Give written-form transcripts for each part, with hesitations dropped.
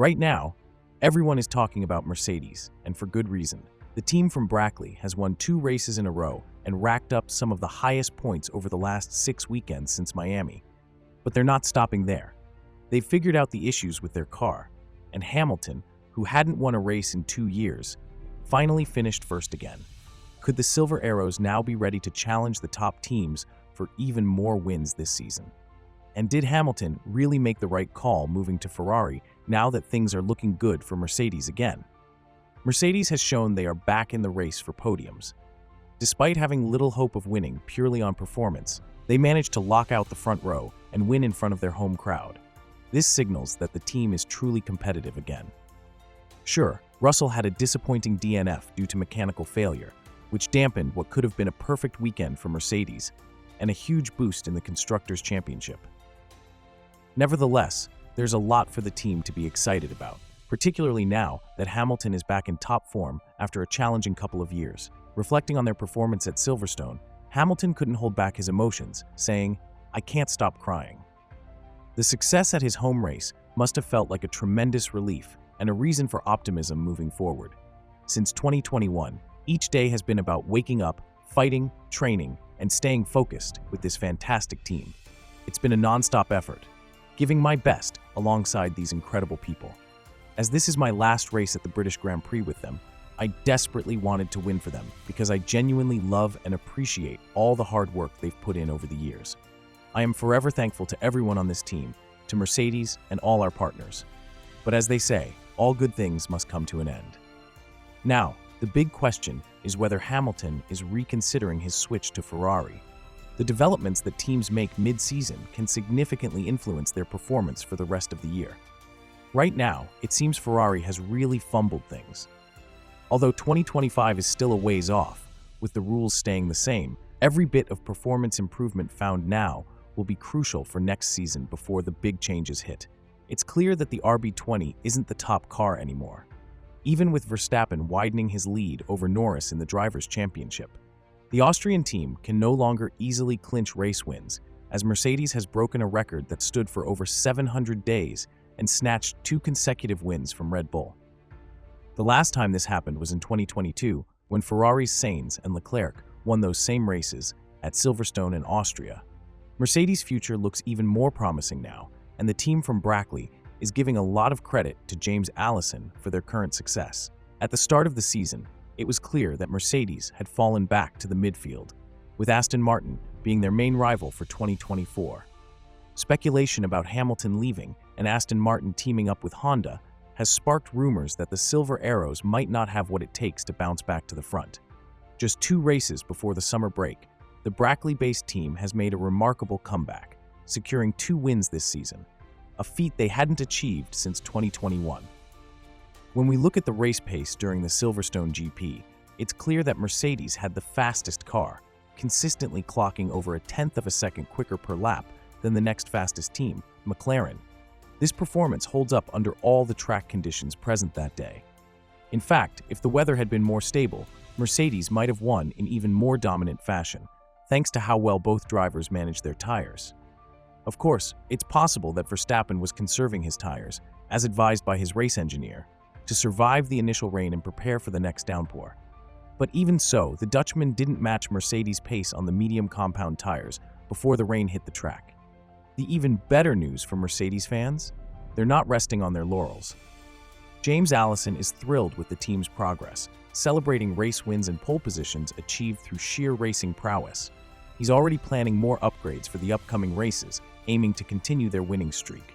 Right now, everyone is talking about Mercedes, and for good reason. The team from Brackley has won 2 races in a row and racked up some of the highest points over the last 6 weekends since Miami. But they're not stopping there. They've figured out the issues with their car, and Hamilton, who hadn't won a race in 2 years, finally finished first again. Could the Silver Arrows now be ready to challenge the top teams for even more wins this season? And did Hamilton really make the right call moving to Ferrari now that things are looking good for Mercedes again? Mercedes has shown they are back in the race for podiums. Despite having little hope of winning purely on performance, they managed to lock out the front row and win in front of their home crowd. This signals that the team is truly competitive again. Sure, Russell had a disappointing DNF due to mechanical failure, which dampened what could have been a perfect weekend for Mercedes and a huge boost in the Constructors' Championship. Nevertheless, there's a lot for the team to be excited about, particularly now that Hamilton is back in top form after a challenging couple of years. Reflecting on their performance at Silverstone, Hamilton couldn't hold back his emotions, saying, "I can't stop crying." The success at his home race must have felt like a tremendous relief and a reason for optimism moving forward. Since 2021, each day has been about waking up, fighting, training, and staying focused with this fantastic team. It's been a non-stop effort, giving my best alongside these incredible people. As this is my last race at the British Grand Prix with them, I desperately wanted to win for them because I genuinely love and appreciate all the hard work they've put in over the years. I am forever thankful to everyone on this team, to Mercedes and all our partners. But as they say, all good things must come to an end. Now, the big question is whether Hamilton is reconsidering his switch to Ferrari. The developments that teams make mid-season can significantly influence their performance for the rest of the year. Right now, it seems Ferrari has really fumbled things. Although 2025 is still a ways off, with the rules staying the same, every bit of performance improvement found now will be crucial for next season before the big changes hit. It's clear that the RB20 isn't the top car anymore, even with Verstappen widening his lead over Norris in the Drivers' Championship. The Austrian team can no longer easily clinch race wins, as Mercedes has broken a record that stood for over 700 days and snatched 2 consecutive wins from Red Bull. The last time this happened was in 2022, when Ferrari's Sainz and Leclerc won those same races at Silverstone in Austria. Mercedes' future looks even more promising now, and the team from Brackley is giving a lot of credit to James Allison for their current success. At the start of the season, it was clear that Mercedes had fallen back to the midfield, with Aston Martin being their main rival for 2024. Speculation about Hamilton leaving and Aston Martin teaming up with Honda has sparked rumors that the Silver Arrows might not have what it takes to bounce back to the front. Just 2 races before the summer break, the Brackley-based team has made a remarkable comeback, securing 2 wins this season, a feat they hadn't achieved since 2021. When we look at the race pace during the Silverstone GP, it's clear that Mercedes had the fastest car, consistently clocking over a tenth of a second quicker per lap than the next fastest team, McLaren. This performance holds up under all the track conditions present that day. In fact, if the weather had been more stable, Mercedes might have won in even more dominant fashion, thanks to how well both drivers managed their tires. Of course, it's possible that Verstappen was conserving his tires, as advised by his race engineer, to survive the initial rain and prepare for the next downpour. But even so, the Dutchman didn't match Mercedes' pace on the medium compound tires before the rain hit the track. The even better news for Mercedes fans? They're not resting on their laurels. James Allison is thrilled with the team's progress, celebrating race wins and pole positions achieved through sheer racing prowess. He's already planning more upgrades for the upcoming races, aiming to continue their winning streak.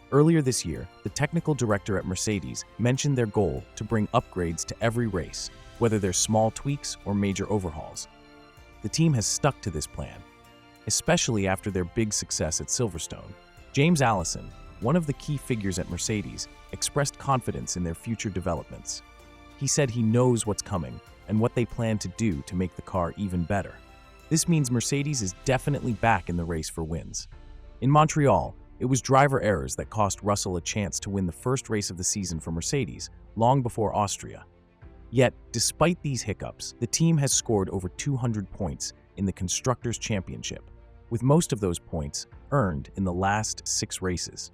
Earlier this year, the technical director at Mercedes mentioned their goal to bring upgrades to every race, whether they're small tweaks or major overhauls. The team has stuck to this plan, especially after their big success at Silverstone. James Allison, one of the key figures at Mercedes, expressed confidence in their future developments. He said he knows what's coming and what they plan to do to make the car even better. This means Mercedes is definitely back in the race for wins. In Montreal, it was driver errors that cost Russell a chance to win the first race of the season for Mercedes, long before Austria. Yet, despite these hiccups, the team has scored over 200 points in the Constructors' Championship, with most of those points earned in the last 6 races.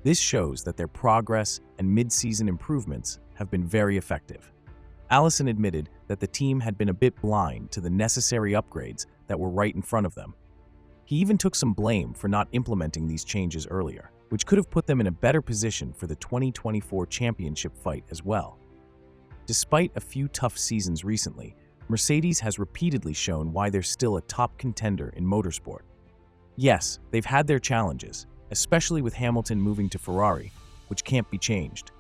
This shows that their progress and mid-season improvements have been very effective. Allison admitted that the team had been a bit blind to the necessary upgrades that were right in front of them. He even took some blame for not implementing these changes earlier, which could have put them in a better position for the 2024 championship fight as well. Despite a few tough seasons recently, Mercedes has repeatedly shown why they're still a top contender in motorsport. Yes, they've had their challenges, especially with Hamilton moving to Ferrari, which can't be changed.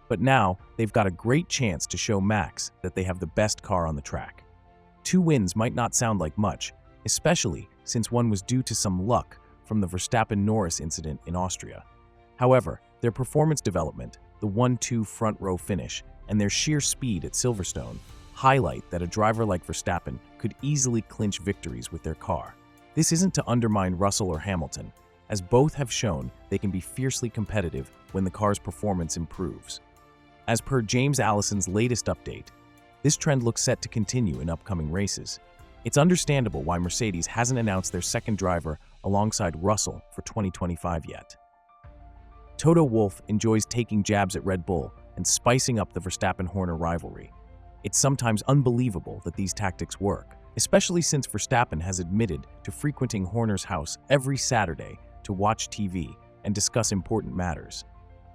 But now, they've got a great chance to show Max that they have the best car on the track. 2 wins might not sound like much, especially since one was due to some luck from the Verstappen-Norris incident in Austria. However, their performance development, the 1-2 front row finish, and their sheer speed at Silverstone highlight that a driver like Verstappen could easily clinch victories with their car. This isn't to undermine Russell or Hamilton, as both have shown they can be fiercely competitive when the car's performance improves. As per James Allison's latest update, this trend looks set to continue in upcoming races. It's understandable why Mercedes hasn't announced their second driver alongside Russell for 2025 yet. Toto Wolff enjoys taking jabs at Red Bull and spicing up the Verstappen-Horner rivalry. It's sometimes unbelievable that these tactics work, especially since Verstappen has admitted to frequenting Horner's house every Saturday to watch TV and discuss important matters.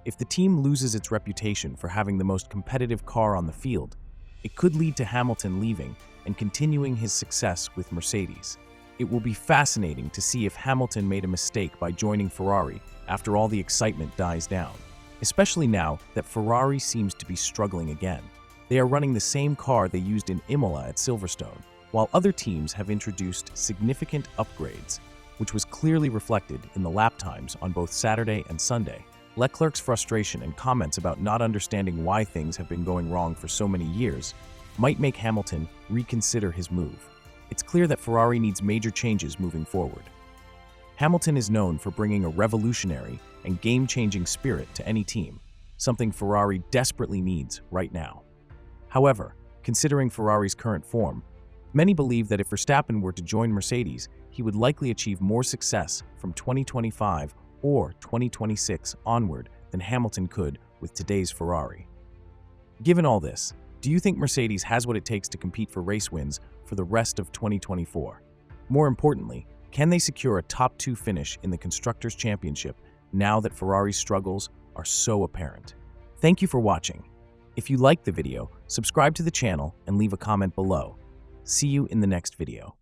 If the team loses its reputation for having the most competitive car on the field, it could lead to Hamilton leaving and continuing his success with Mercedes. It will be fascinating to see if Hamilton made a mistake by joining Ferrari after all the excitement dies down, especially now that Ferrari seems to be struggling again. They are running the same car they used in Imola at Silverstone, while other teams have introduced significant upgrades, which was clearly reflected in the lap times on both Saturday and Sunday. Leclerc's frustration and comments about not understanding why things have been going wrong for so many years might make Hamilton reconsider his move. It's clear that Ferrari needs major changes moving forward. Hamilton is known for bringing a revolutionary and game-changing spirit to any team, something Ferrari desperately needs right now. However, considering Ferrari's current form, many believe that if Verstappen were to join Mercedes, he would likely achieve more success from 2025 or 2026 onward than Hamilton could with today's Ferrari. Given all this, do you think Mercedes has what it takes to compete for race wins for the rest of 2024? More importantly, can they secure a top 2 finish in the Constructors' Championship now that Ferrari's struggles are so apparent? Thank you for watching. If you liked the video, subscribe to the channel and leave a comment below. See you in the next video.